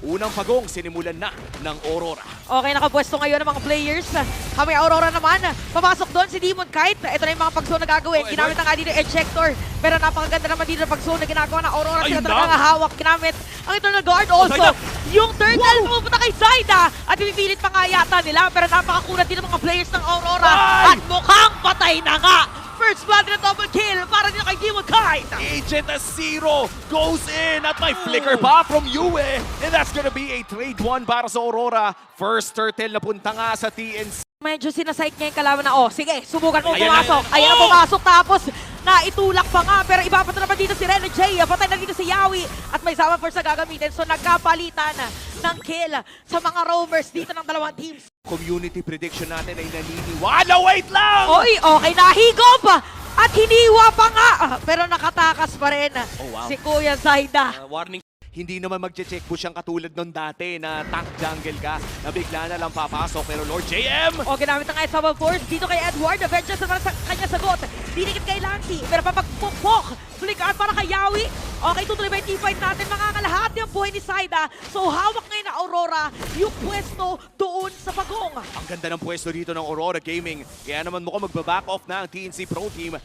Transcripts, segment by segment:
Unang pagong sinimulan na ng Aurora. Okay, nakapwesto ngayon ng mga players. Kami Aurora naman, papasok doon si Demon Kite. Ito na yung mga pag-zone na gagawin. Ginamit na nga dito yung ejector. Pero napakaganda naman dito yung pag-zone na ginagawa ng Aurora. Sila talaga hawak. Ginamit ang Eternal Guard also. Yung turtle pupunta kay Zaida. At ipipilit pa nga yata nila. Pero napakakunat din ng mga players ng Aurora. At mukhang patay na nga. First blood na double kill para din kay Demon Kite. Agent Zero goes in at may flicker pa from Yue. And that's gonna be a trade one para sa Aurora. First turtle na punta nga sa TNC. Medyo sinasight niya yung kalaban na, sige, subukan mo pumasok. Ayan na pumasok, tapos naitulak pa nga. Pero ibabato naman dito si Rene J. Patay na dito si Yawi. At may Zama Force na gagamitin. So nagkapalitan ng kill sa mga roamers dito ng dalawang teams. Community prediction natin ay naniniwala. Wait lang! Oy, okay, nahigop! At hiniwa pa nga! Pero nakatakas pa rin si Kuya Zaida. Warning. Hindi naman magche-check push ang katulad nung dati na tank jungle ka na bigla na lang papasok. Pero Lord JM! O, ginamit na nga yung Zama Force dito kay Edward. Avengers naman sa kanya sagot. Dinikit kay Lancy. Pero papagpukpok. Flick out para kay Yawi. Okay, tutuloy ba yung teamfight natin? Mga kalahati ang buhay ni Zaida. So, hawak ngayon na Aurora yung pwesto doon sa pagong. Ang ganda ng pwesto dito ng Aurora Gaming. Kaya naman mukhang magbaback off na ang TNC Pro Team.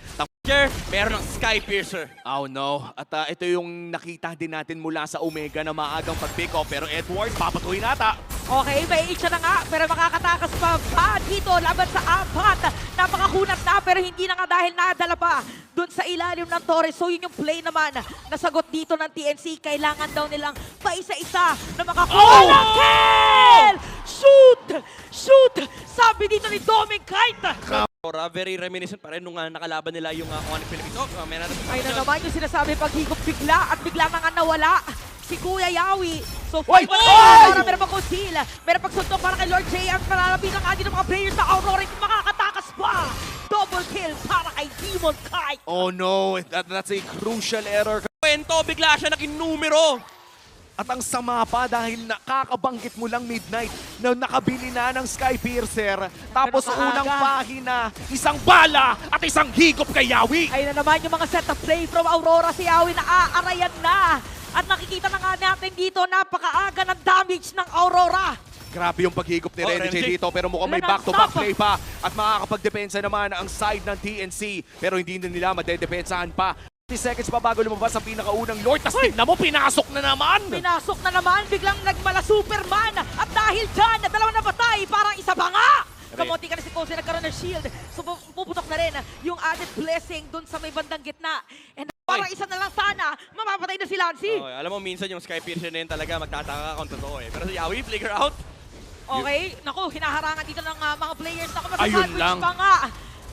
Meron ng Sky Piercer. Oh no. At ito yung nakita din natin mula sa Omega na maagang pag-pick off. Pero Edward, papatuloy nata. Okay, may itcha na nga, pero makakatakas pa dito laban sa apat. Napakakunat na, pero hindi na nga dahil nadala pa dun sa ilalim ng Torres. So yun yung play naman na sagot dito ng TNC. Kailangan daw nilang paisa-isa na makakuha ng kill! Shoot! Shoot! Sabi dito ni Dominic Kite. Aurora, very reminiscent pa rin nung nakalaban nila yung Onyx Philippines. Ay na naman yung sinasabi paghigop bigla at bigla na nga nawala si Kuya Yawi. So, Wait! Aurora, meron pang conceal. Meron pang suntok para kay Lord J. Ang palalabitan nga din ng mga players sa Aurora. Hindi makakatakas pa. Double kill para kay Demon Kite. Oh no, that's a crucial error. Kwento, bigla siya naging numero. At ang sama pa dahil nakakabanggit mo lang Midnight na nakabili na ng Sky Piercer. Tapos Pero unang maaga. pahina, isang bala at isang higop kay Yawi. Ay na naman yung mga set of play from Aurora. Si Yawi na aarayan na. At nakikita na nga natin dito, napakaaga ng damage ng Aurora. Grabe yung paghigop ni Rene J Rene J. dito pero mukhang may Wala na, back-to-back stop. play pa. At makakapagdepensa naman ang side ng TNC. Pero hindi na nila madedepensahan pa. 30 seconds pa bago lumabas ang pinakaunang Lord. Tas tignan mo, pinasok na naman! Pinasok na naman, biglang nagmala Superman. At dahil dyan, dalawa na batay, parang isa pa nga. Kamunti ka na si Kose, nagkaroon ng shield. So puputok na rin yung added blessing dun sa may bandang gitna. And parang isa na lang sana, mamapatay na si Lancy. Okay, alam mo, minsan yung Sky Piercer na yun talaga magtataka kung totoo eh. Pero si Yawi, flicker out. Okay, naku, hinaharangan dito ng mga players. Naku, Ayun masasandwich lang. pa nga.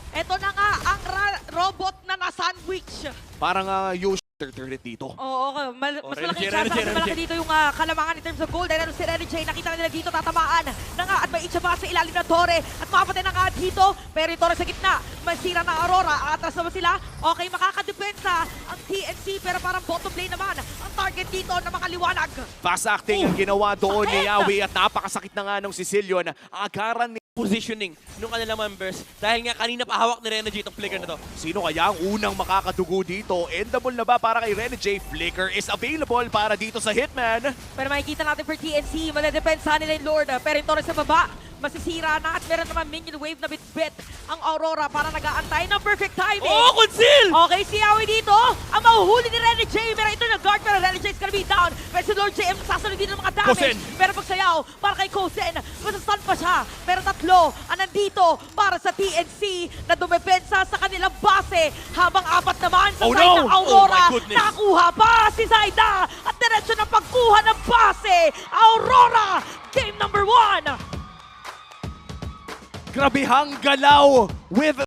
Ito na nga ang robot na nasandwich. Parang yung turret dito. Oo, mas malaki Rene J, chance, Rene J, mas Rene malaki J. dito yung kalamangan in terms of gold. Dahil si Rene J, nakita na nila dito, tatamaan na nga at may itcha pa sa ilalim ng Torre. At mapatay na nga dito, pero yung Torre sa gitna, masira ng Aurora. Atras naman sila, okay, makakadepensa ang TNC, pero parang bottom lane naman ang target dito na makaliwanag. Fast acting ang ginawa doon ni sakit! Yawi at napakasakit na nga nung Sicilian. Agaran ni Positioning nung kanilang members. Dahil nga kanina pa hawak ni Rene J itong flicker na to. sino kaya ang unang makakadugo dito? Endable na ba para kay Rene J? Flicker is available para dito sa Hitman. Pero makikita natin for TNC, madedepensa nila yung Lord. Pero yung Torre sa baba, masisira na at meron naman minion wave na bit-bit ang Aurora para nag-aantay ng perfect timing. Oh, conceal! Okay, si Yawi dito, ang mahuhuli ni Rene J. Pero ito na guard, pero Rene J is gonna be down. Pero si Lord J, sasunod din ng mga damage. Kosen. Pero pagsayaw, para kay Kosen, masastun pa siya. Pero tatlo, ang nandito para sa TNC na dumepensa sa kanilang base. Habang apat naman sa Oh, side no! ng Aurora, Oh, my goodness. nakuha pa si Zaida. At diretso na pagkuha ng base. Aurora, game number 1. Grabihang galaw with